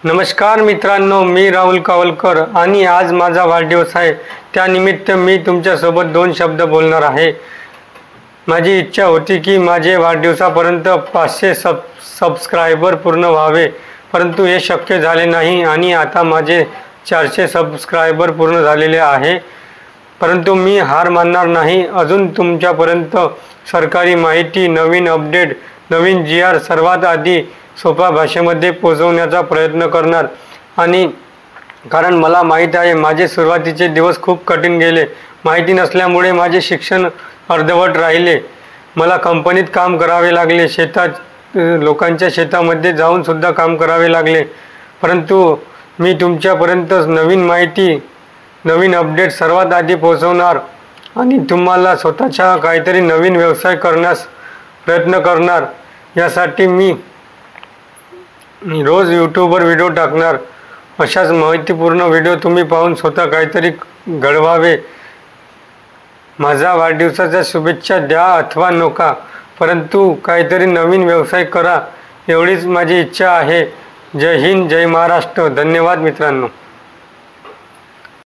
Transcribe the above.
नमस्कार मित्रांनो, मी राहुल कावलकर आणि आज माझा वाढदिवस आहे। त्यानिमित्त मी तुमच्यासोबत 2 शब्द बोलणार आहे। माझी इच्छा होती की माझे वाढदिवसापर्यंत 500 सबस्क्रायबर पूर्ण व्हावे, परंतु हे शक्य झाले नाही आणि आता माझे 400 सबस्क्रायबर पूर्ण झालेले आहे। परंतु मी हार मानणार नाही। अजून तुमच्यापर्यंत सरकारी माहिती, नवीन अपडेट, नवीन GR सर्वात आधी सोप्या भाषेमध्ये पोहोचवण्याचा प्रयत्न करणार। आणि कारण मला माहीत आहे माझे सुरुवातीचे दिवस खूप कठीण गेले। माहिती नसल्यामुळे माझे शिक्षण अर्धवट राहिले। मला कंपनीत काम करावे लागले, लोकांच्या शेतामध्ये जाऊन सुद्धा काम करावे लागले। परंतु मी तुमच्यापर्यंत नवीन माहिती, नवीन अपडेट सर्वात आधी पोहोचवणार आणि तुम्हाला स्वतःचा काहीतरी नवीन व्यवसाय करण्यास प्रयत्न करणार। यासाठी मी रोज यूट्यूबवर व्हिडिओ टाकणार। अशाच माहितीपूर्ण व्हिडिओ तुम्ही पाहून स्वतः काहीतरी घडवावे। माझा वाढदिवसाच्या शुभेच्छा द्या अथवा नका, परंतु काहीतरी नवीन व्यवसाय करा, एवढीच माझी इच्छा आहे। जय हिंद, जय महाराष्ट्र। धन्यवाद मित्रांनो।